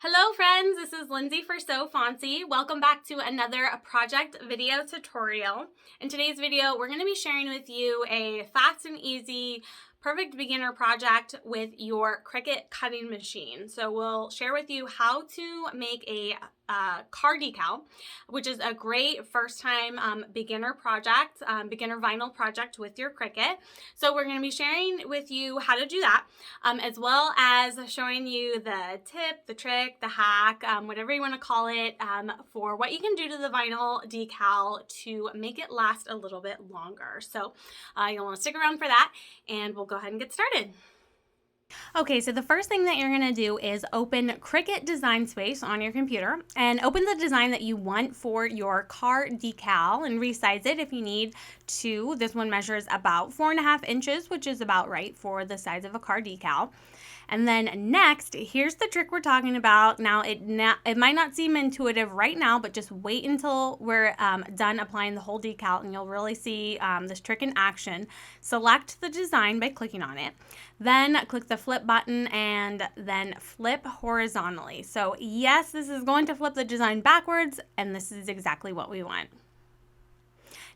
Hello friends, this is Lindsay for Fontsy. Welcome back to another project video tutorial. In today's video, we're going to be sharing with you a fast and easy perfect beginner project with your Cricut cutting machine. So we'll share with you how to make a car decal, which is a great first time beginner project, beginner vinyl project with your Cricut. So we're going to be sharing with you how to do that, as well as showing you the tip, the trick, the hack, whatever you want to call it, for what you can do to the vinyl decal to make it last a little bit longer. So you'll want to stick around for that, and we'll go ahead and get started. Okay, so the first thing that you're going to do is open Cricut Design Space on your computer and open the design that you want for your car decal and resize it if you need to. This one measures about 4.5 inches, which is about right for the size of a car decal. And then next, here's the trick we're talking about. Now, it might not seem intuitive right now, but just wait until we're done applying the whole decal and you'll really see this trick in action. Select the design by clicking on it. Then click the flip button and then flip horizontally. So yes, this is going to flip the design backwards, and this is exactly what we want.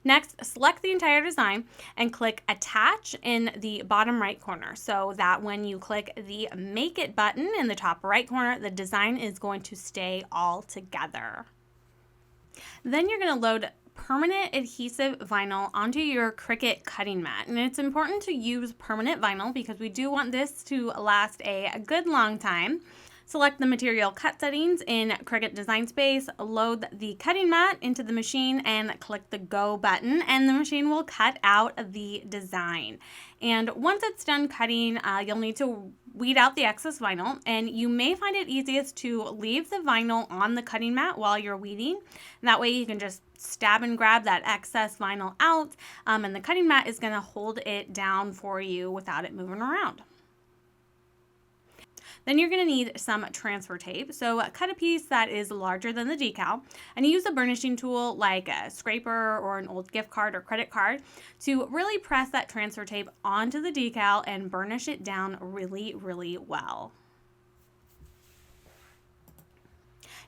Next, select the entire design and click Attach in the bottom right corner so that when you click the Make It button in the top right corner, the design is going to stay all together. Then you're going to load permanent adhesive vinyl onto your Cricut cutting mat. And it's important to use permanent vinyl because we do want this to last a good long time. Select the material cut settings in Cricut Design Space, load the cutting mat into the machine and click the Go button, and the machine will cut out the design. And once it's done cutting, you'll need to weed out the excess vinyl, and you may find it easiest to leave the vinyl on the cutting mat while you're weeding. And that way you can just stab and grab that excess vinyl out, and the cutting mat is going to hold it down for you without it moving around. Then you're going to need some transfer tape. So cut a piece that is larger than the decal and use a burnishing tool like a scraper or an old gift card or credit card to really press that transfer tape onto the decal and burnish it down really, really well.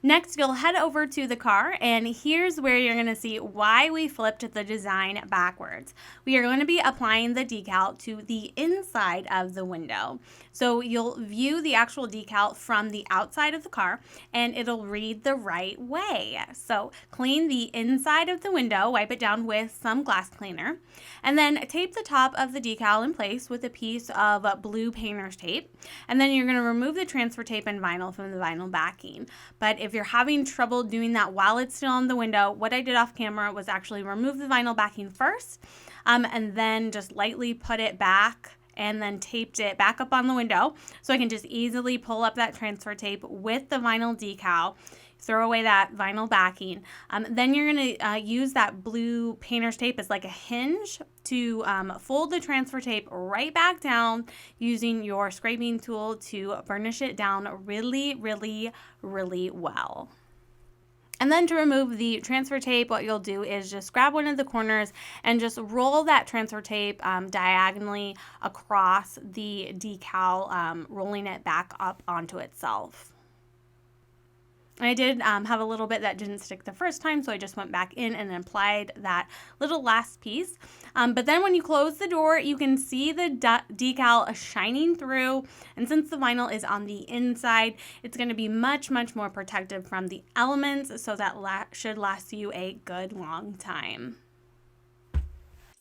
Next, you'll head over to the car, and here's where you're going to see why we flipped the design backwards. We are going to be applying the decal to the inside of the window. So you'll view the actual decal from the outside of the car, and it'll read the right way. So clean the inside of the window, wipe it down with some glass cleaner, and then tape the top of the decal in place with a piece of blue painter's tape. And then you're going to remove the transfer tape and vinyl from the vinyl backing. But if you're having trouble doing that while it's still on the window, what I did off camera was actually remove the vinyl backing first, and then just lightly put it back and then taped it back up on the window so I can just easily pull up that transfer tape with the vinyl decal, throw away that vinyl backing. Then you're going to use that blue painter's tape as like a hinge to fold the transfer tape right back down using your scraping tool to burnish it down really, really, really well. And then to remove the transfer tape, what you'll do is just grab one of the corners and just roll that transfer tape diagonally across the decal, rolling it back up onto itself. And I did have a little bit that didn't stick the first time, so I just went back in and applied that little last piece. But then when you close the door, you can see the decal shining through. And since the vinyl is on the inside, it's going to be much, much more protective from the elements, so that should last you a good long time.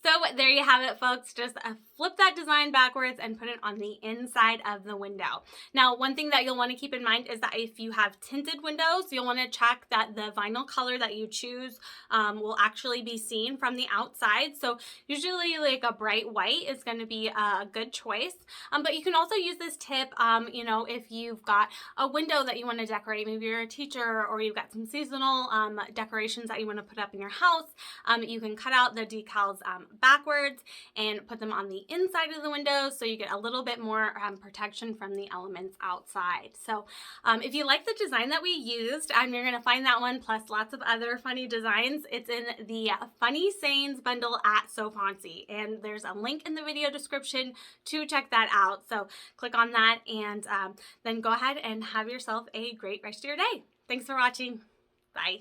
So there you have it, folks. Just flip that design backwards and put it on the inside of the window. Now, one thing that you'll want to keep in mind is that if you have tinted windows, you'll want to check that the vinyl color that you choose will actually be seen from the outside. So usually like a bright white is going to be a good choice. But you can also use this tip, if you've got a window that you want to decorate, maybe you're a teacher or you've got some seasonal decorations that you want to put up in your house, you can cut out the decals backwards and put them on the inside of the windows so you get a little bit more protection from the elements outside. So if you like the design that we used, you're going to find that one plus lots of other funny designs. It's in the Funny Sayings bundle at Fontsy, and there's a link in the video description to check that out. So click on that and then go ahead and have yourself a great rest of your day. Thanks for watching. Bye.